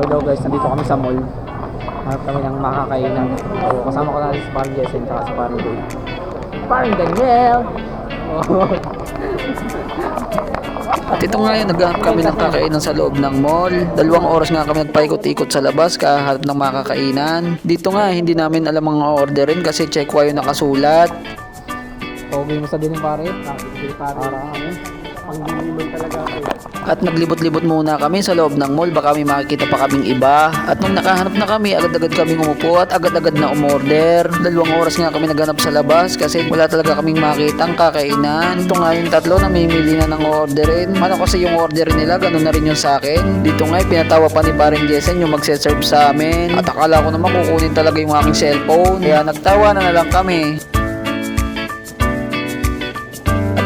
daw guys, nandito kami sa mall. Hanap kami ng makakainan. So, kasama ko natin si Parang Jessen at si Parang Boy. Parang Daniel! At ito nga yun, naghahanap kami ng kakainan sa loob ng mall. 2 oras nga kami nagpaikot-ikot sa labas kahanap ng makakainan. Dito nga, hindi namin alam ang orderin kasi checkwa yung nakasulat. Pogi mo sa din yung pare. Para kami. Pang-diliman talaga kayo. At naglibot-libot muna kami sa loob ng mall, baka may makikita pa kaming iba. At nung nakahanap na kami, agad-agad kami umupo at agad-agad na umorder. 2 oras nga kami naghanap sa labas kasi wala talaga kaming makitang kakainan. Ito nga yung tatlo na mamimili na ng orderin. Ano kasi yung orderin nila, ganun na rin yung sa akin. Dito nga pinatawa pa ni Paring Jessen yung magse-serve sa amin. At akala ko naman kukunin talaga yung aking cellphone. Kaya nagtawa na lang kami.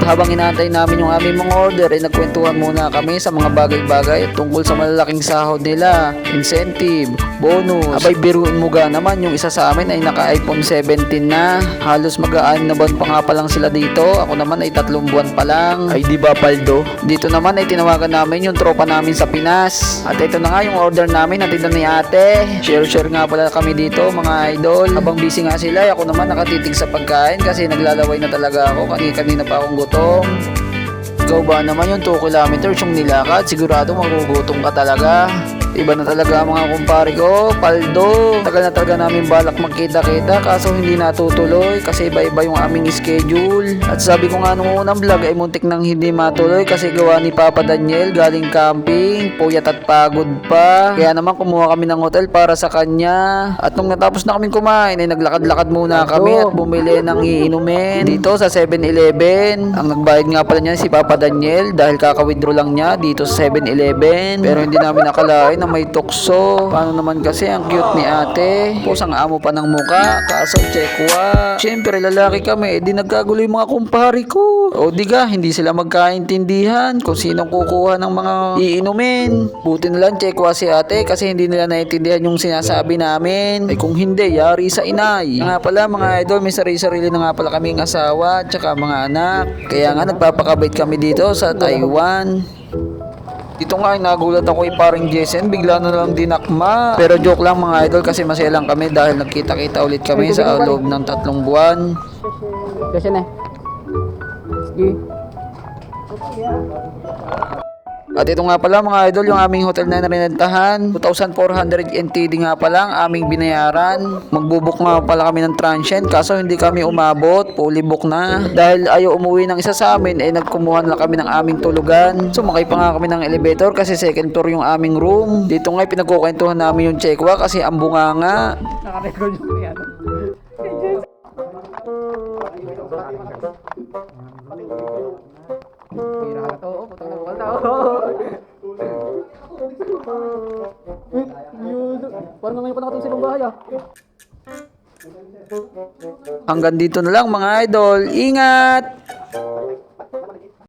Habang inaantay namin yung aming mga order ay nagkwentuhan muna kami sa mga bagay-bagay tungkol sa malalaking sahod nila, incentive, bonus. Abay biruin mo ga naman, yung isa sa amin ay naka iPhone 17 na. Halos mag-aan na buwan pa nga pa lang sila dito. Ako naman ay 3 buwan pa lang. Ay di ba Paldo? Dito naman ay tinawagan namin yung tropa namin sa Pinas. At ito na nga yung order namin natin ni ate. Share nga pala kami dito mga idol. Habang busy nga sila, ako naman nakatitig sa pagkain kasi naglalaway na talaga ako. Kanina pa akong gutom. Ikaw ba naman yung 2 kilometers yung nilakad? Sigurado magugutom ka talaga. Iba na talaga mga kumpare ko, Paldo. Tagal na talaga namin balak magkita-kita kaso hindi natutuloy kasi iba-iba yung aming schedule. At sabi ko nga nung unang vlog ay muntik nang hindi matuloy kasi gawa ni Papa Daniel galing camping, puyat at pagod pa. Kaya naman kumuha kami ng hotel para sa kanya. At nung natapos na kaming kumain ay naglakad-lakad muna kami at bumili ng iinumin dito sa 7-Eleven. Ang nagbayad nga pala niya si Papa Daniel dahil kaka-withdraw lang niya dito sa 7-Eleven. Pero hindi namin nakalain na may tukso. Paano naman kasi ang cute ni ate. Pusang amo pa ng muka. Kaso checkwa. Siyempre lalaki kami. Di nagkagulo yung mga kumpari ko. O diga, hindi sila magkaintindihan kung sinong kukuha ng mga iinumin. Buti na lang checkwa si ate kasi hindi nila naintindihan yung sinasabi namin. Ay kung hindi, yari sa inay. Nga pala mga idol, may sarili-sarili na nga pala kaming asawa at saka mga anak. Kaya nga nagpapakabait kami dito sa Taiwan. Dito nga ay nagulat ako kay Paring Jessen, bigla na lang dinakma. Pero joke lang mga idol kasi masaya lang kami dahil nagkita-kita ulit kami sa loob ng 3 buwan. Jessen eh. Sige. At ito nga pala mga idol, yung aming hotel na narinentahan, 2,400 NTD nga pala ang aming binayaran. Magbubuk nga pala kami ng transient kaso hindi kami umabot, fully book na. Dahil ayaw umuwi ng isa sa amin, eh nagkumuhan lang kami ng aming tulugan. Sumakay pa nga kami ng elevator kasi second floor yung aming room. Dito nga pinagkukwentuhan namin yung checkwa kasi ang bunganga. Naka-record yung yan. Pira ka to, putang nagpal tao. Parang ngayon pa nakating silong bahay ah. Hanggang dito na lang mga idol. Ingat!